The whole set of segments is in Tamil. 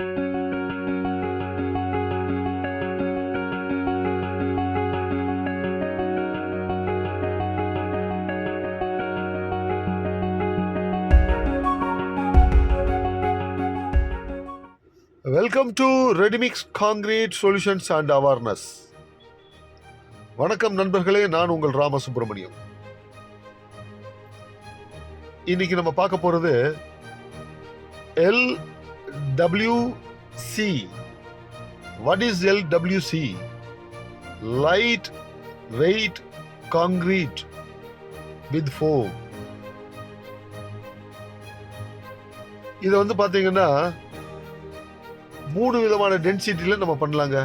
Welcome to readymix concrete solutions and awareness. வணக்கம் நண்பர்களே, நான் உங்கள் ராமசுப்ரமணியம். இன்னைக்கு நம்ம பார்க்க போறது LWC. What is LWC? Lightweight concrete with foam. இதை பார்த்தீங்கன்னா 3 விதமான டென்சிட்டியில நம்ம பண்ணலாங்க.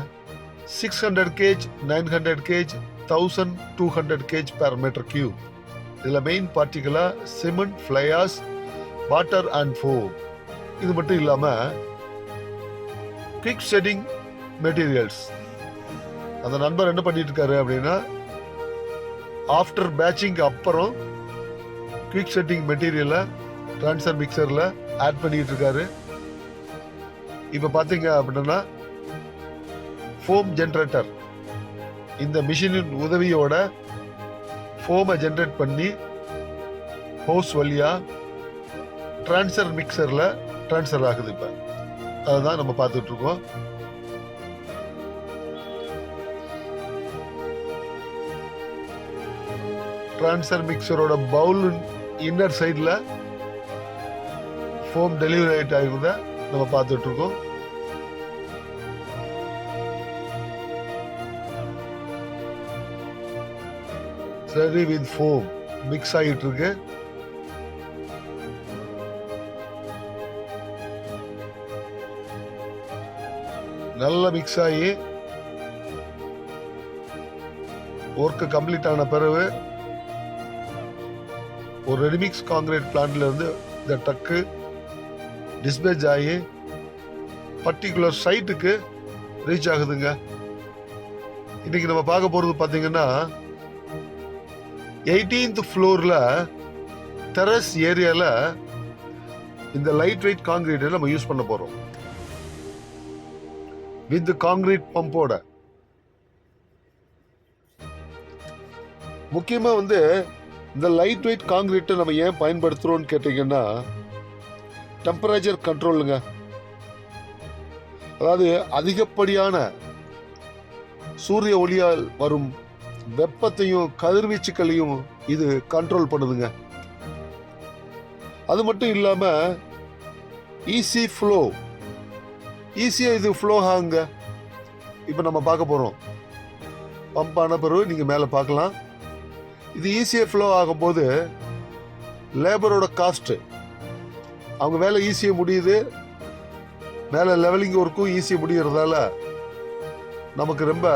600 kg, 900 kg, 1200 kg per metre cube. இதுல மெயின் பார்ட்டிகளா cement, fly ash, water and foam. இது மட்டும் இல்லாம குவிக் செட்டிங் மெட்டீரியல்ஸ். அந்த நண்பர் என்ன பண்ணிட்டு இருக்காரு அப்படின்னா, ஆஃப்டர் பேட்சிங் அப்புறம் குவிக் செட்டிங் மெட்டீரியலை டிரான்ஸ்ஃபர் மிக்சர்ல ஆட் பண்ணிட்டு இருக்காரு. இப்ப பாத்தீங்க அப்படின்னா ஃபோம் ஜெனரேட்டர், இந்த மிஷினின் உதவியோட ஃபோமை ஜெனரேட் பண்ணி ஹோஸ் வழியா டிரான்ஸ்ஃபர் மிக்சர்ல டிரான்ஸ்ஃபர் ஆகுது. இப்ப அதுதான் நம்ம பார்த்துட்டு இருக்கோம். டிரான்ஸ்ஃபர் மிக்சரோட பவுல் இன்னர் சைட்ல ஃபோம் டெலிவரி ஆயிட்டு ஆகுறத நம்ம பார்த்துட்டு இருக்கோம். ஸ்லரி வித் ஃபோம் மிக்ஸ் ஆகிட்டு இருக்கு. நல்லா மிக்ஸ் ஆகி ஒர்க் கம்ப்ளீட் ஆன பிறகு ஒரு ரெடிமிக்ஸ் காங்கிரீட் பிளான்ட்ல இருந்து இந்த ட்ரக்கு டிஸ்பேச் ஆகி பர்டிகுலர் சைட்டுக்கு ரீச் ஆகுதுங்க. இன்னைக்கு நம்ம பார்க்க போறது பாத்தீங்கன்னா 18th ஃப்ளோர்ல டெரஸ் ஏரியால இந்த லைட் வெயிட் காங்கிரீட் நம்ம யூஸ் பண்ண போறோம் வித் காங்கிரீட் பம்போட. முக்கியமா இந்த லைட் வெயிட் காங்கிரீட்டை நம்ம ஏன் பயன்படுத்துறோம்னு கேட்டீங்கன்னா, டெம்பரேச்சர் கண்ட்ரோலுங்க. அதாவது அதிகப்படியான சூரிய ஒளியால் வரும் வெப்பத்தையும் கதிர்வீச்சுக்களையும் இது கண்ட்ரோல் பண்ணுதுங்க. அது மட்டும் இல்லாம ஈஸி ஃப்ளோ, ஈஸியா இது ஃப்ளோ ஆகுங்க. இப்ப நம்ம பார்க்க போறோம். பம்ப் ஆன பிறகு நீங்க மேல பார்க்கலாம். இது ஈஸியா ஃப்ளோ ஆகும் போது லேபரோட காஸ்ட், அவங்க வேலை ஈஸியா முடியுது, மேல லெவலிங் ஒர்க்கும் ஈஸியா முடியறதால நமக்கு ரொம்ப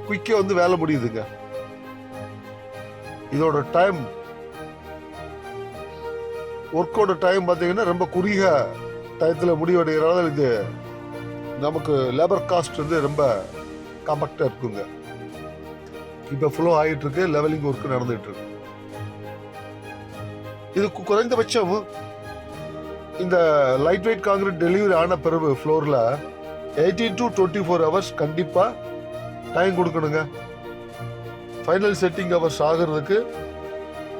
குயிக்கா வேலை முடியுதுங்க. இதோட டைம், ஒர்க்கோட டைம் பார்த்தீங்கன்னா ரொம்ப குறுகிய டயத்தில் முடிவடைகிறதால இது நமக்கு லேபர் காஸ்ட் ரொம்ப காம்பேக்டா இருக்குங்க. இப்ப ஃப்ளோ ஆகிட்டு இருக்கு, லெவலிங் ஒர்க் நடந்துட்டு இருக்கு. இது குறைந்தபட்சம் இந்த லைட் வெயிட் காங்கிரீட் டெலிவரி ஆன பிறகு ஃப்ளோர்ல 18 to 24 hours கண்டிப்பா டைம் கொடுக்கணுங்க. ஃபைனல் செட்டிங் ஹவர்ஸ் ஆகிறதுக்கு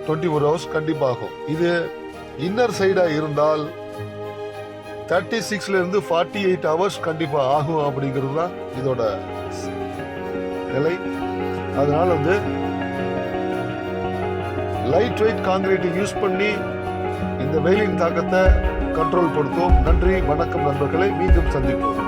24 hours கண்டிப்பா ஆகும். இது இன்னர் சைடா இருந்தால் 36ல இருந்து 48 hours கண்டிப்பா ஆகும் அப்படிங்கிறது தான் இதோட நிலை. அதனால லைட் வெயிட் காங்கிரீட்டை யூஸ் பண்ணி இந்த வெயிலின் தாக்கத்தை கண்ட்ரோல் படுத்துவோம். நன்றி, வணக்கம் நண்பர்களை, மீண்டும் சந்திப்போம்.